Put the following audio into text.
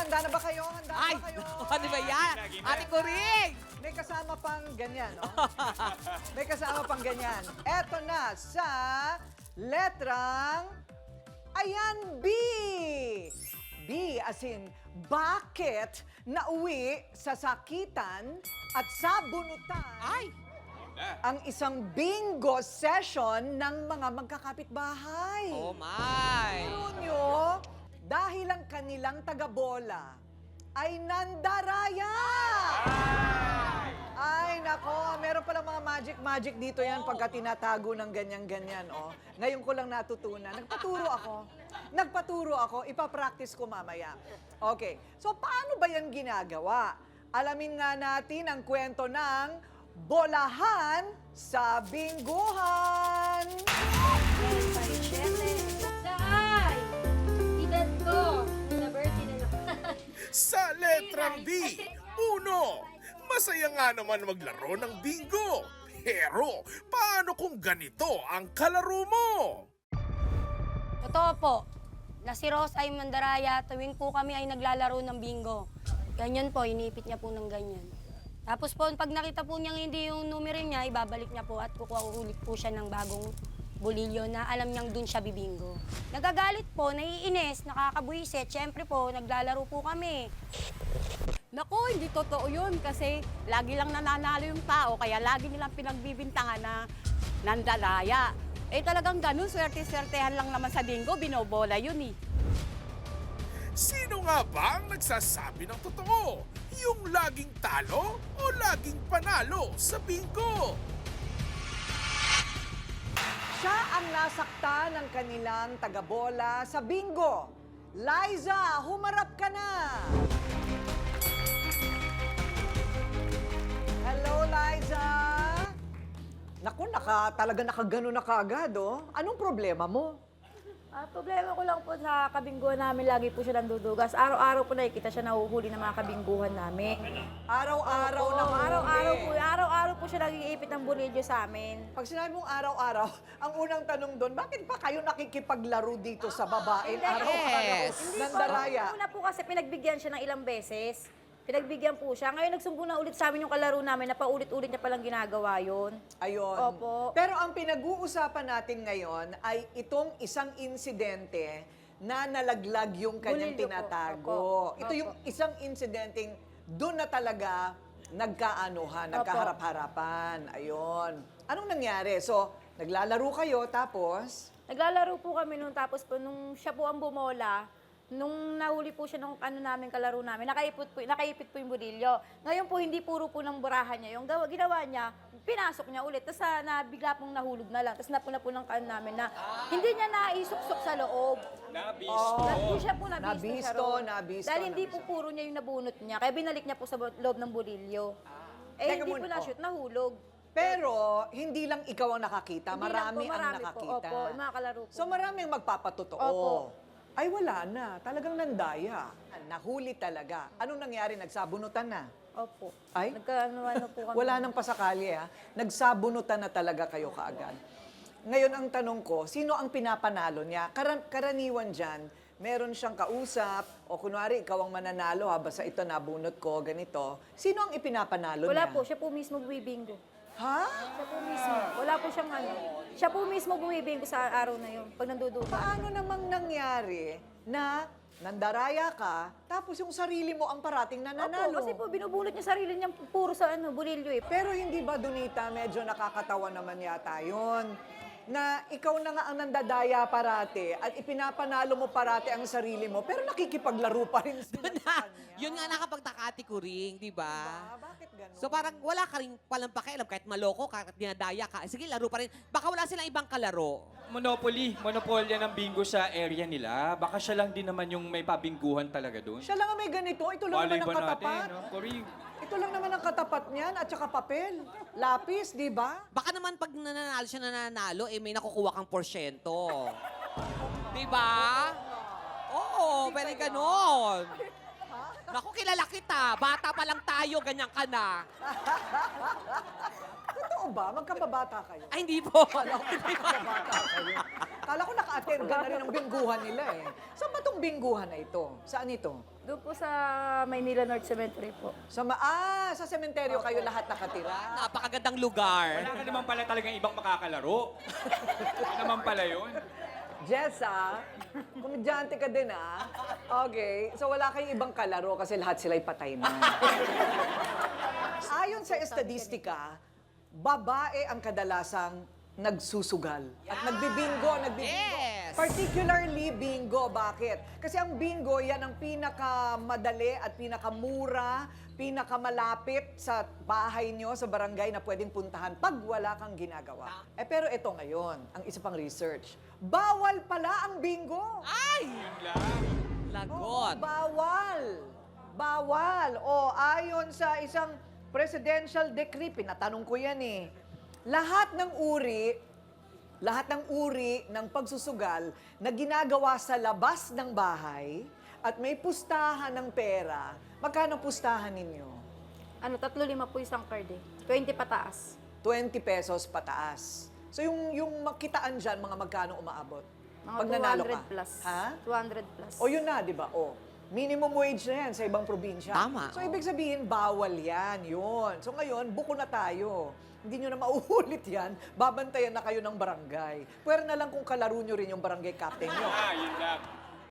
handa na ba kayo? Handa na Ay, ba kayo? ano ba yan? Ate Kuring! May kasama pang ganyan, no? May kasama pang ganyan. Eto na sa letrang, ayan, B. B as in, bakit nauwi sa sakitan at sa bunutan Ay! ang isang bingo session ng mga magkakapitbahay? Oh my! Alam nyo, dahil ang kanilang taga-bola ay nandaraya! Ay, nako, meron palang mga magic dito yan pagka tinatago ng ganyan-ganyan, oh. Ngayon ko lang natutunan. Nagpaturo ako, ipapractice ko mamaya. Okay, so paano ba yan ginagawa? Alamin nga natin ang kwento ng bolahan sa bingguhan! Saan? Edad ko. Sa birthday na Sa letrang B, uno, masaya nga naman maglaro ng bingo. Pero, paano kung ganito ang kalaro mo? Totoo po. Na si Rose ay mandaraya tuwing po kami ay naglalaro ng bingo. Ganyan po, inipit niya po ng ganyan. Tapos po, pag nakita po niyang hindi yung numero niya, ibabalik niya po at kukuha ulit po siya ng bagong bolilyo na alam niyang dun siya bibingo. Nagagalit po, naiinis, nakakabuisit. Siyempre po, naglalaro po kami. Naku, hindi totoo yun kasi lagi lang nananalo yung tao kaya lagi nilang pinagbibintangan na nandalaya. Eh talagang ganun, swerte-swertehan lang naman sa bingo, binobola yun eh. Sino nga ba ang nagsasabi ng totoo? Yung laging talo o laging panalo sa bingo? Siya ang nasakta ng kanilang taga-bola sa bingo. Liza, humarap ka na! Hello, Liza! Naku, talaga nakagano na kaagad, oh. Anong problema mo? Problema ko lang po sa kabingguhan namin, lagi po siya nandudugas. Araw-araw po nakikita siya nahuhuli ng mga kabingguhan namin. Araw-araw na Araw-araw po siya nag-iipit ng bonilyo sa amin. Pag sinabi mong araw-araw, ang unang tanong doon, bakit pa kayo nakikipaglaro dito sa babae? Araw-araw, nandaraya. Una po kasi pinagbigyan siya ng ilang beses. Pinagbigyan po siya. Ngayon nagsumbo na ulit sa amin yung kalaro namin na paulit-ulit niya palang ginagawa yun. Ayun. Opo. Pero ang pinag-uusapan natin ngayon ay itong isang insidente na nalaglag yung kanyang Bolilyo po. tinatago. Opo. Ito yung isang insidenteng doon na talaga nagkaanuhan, nagkaharap-harapan. Ayun. Anong nangyari? So, naglalaro kayo tapos... Naglalaro po kami noon, tapos po nung siya po ang bumola, nung nahuli po siya nung namin, kalaro namin, nakaipit po yung bonilyo. Ngayon po, hindi puro po ng burahan niya. Yung ginawa niya, pinasok niya ulit. Tapos bigla pong nahulog na lang. Tapos napuna po ng namin na hindi niya naisuksok sa loob. Hindi siya po nabisto. Dahil hindi po puro niya yung nabunot niya. Kaya binalik niya po sa loob ng bonilyo. Teka Hindi muna, po na-shoot, nahulog. Pero, hindi lang ikaw ang nakakita. Hindi lang Marami po, ang marami po. nakakita. Opo, yung mga kalaro po. So, maraming magpapatotoo. Opo. Ay, wala na. Talagang nandaya. Nahuli talaga. Anong nangyari? Nagsabunutan na? Opo. Ay? Nagkaano po kami. Wala nang pasakali, ha? Nagsabunutan na talaga kayo kaagad. Ngayon, ang tanong ko, sino ang pinapanalo niya? Karaniwan dyan, meron siyang kausap, o kunwari, ikaw ang mananalo, ha? Basta ito nabunot ko, ganito. Sino ang ipinapanalo Wala niya? po, siya po mismo bumibingo. Ha? Siya po mismo. Wala po siyang ano. Siya po mismo bumibingo sa araw na yun, pag nanduduga. Paano namang nangyari na nandaraya ka, tapos yung sarili mo ang parating nananalo? Opo, kasi po binubulot niya sarili niya puro sa bolilyo eh. Pero hindi ba, Donita, medyo nakakatawa naman yata yun? Na ikaw na nga ang nandadaya parate at ipinapanalo mo parate ang sarili mo, pero nakikipaglaro pa rin sila sa kanya. Yun nga nakapagtaka, Ate Kuring, di ba? Bakit ganun? So parang wala ka rin palang pakialam kahit maloko ka, kahit dinadaya ka. Sige, laro pa rin. Baka wala silang ibang kalaro. Monopolya ng bingo sa area nila. Baka siya lang din naman yung may pabingguhan talaga doon. Siya lang ang may ganito, ito lang naman Malay ang ba katapat. natin, no? Kuring. Ito lang naman ang katapat niyan at saka papel. Lapis, di ba? Baka naman pag nananalo siya nananalo, eh may nakukuha kang porsyento. Di ba? Oo, pwede ganon. Naku, kilala kita. Bata pa lang tayo, ganyan ka na. Totoo ba? Magkababata kayo? Ay, hindi po. Magkababata kayo. Kala ko naka-attend ka na rin ng bingguhan nila eh. Saan ba itong bingguhan na ito? Saan ito? Doon po sa Maynila North Cemetery po. Sa sementeryo kayo lahat nakatira. Napakagandang lugar. Wala ka naman pala talagang ibang makakalaro. Ano naman pala yun? Jessa, komedyante ka din ah. Okay, so wala kayong ibang kalaro kasi lahat sila'y patay na. Ayon sa estadistika, babae ang kadalasang nagsusugal. At nagbibingo. Yes. Particularly bingo. Bakit? Kasi ang bingo, yan ang pinakamadali at pinakamura, pinakamalapit sa bahay nyo, sa barangay na pwedeng puntahan pag wala kang ginagawa. Pero ito ngayon, ang isa pang research. Bawal pala ang bingo! Ay! Lagot. Bawal! Bawal! O, ayon sa isang presidential decree, pinatanong ko yan eh. Lahat ng uri ng pagsusugal na ginagawa sa labas ng bahay at may pustahan ng pera, magkano pustahan ninyo? 3-5 po isang card eh. 20 pataas. 20 pesos pataas. So yung makitaan dyan, mga magkano umaabot? Mga Pag nanalo 200 ka? plus. Ha? 200 plus. O yun na, di ba? O, minimum wage na yan sa ibang probinsya. Tama, So ibig sabihin, bawal yan. Yun. So ngayon, buko na tayo. Hindi nyo na mauulit yan, babantayan na kayo ng barangay. Pwera na lang kung kalaro nyo rin yung barangay captain nyo. Yun lang.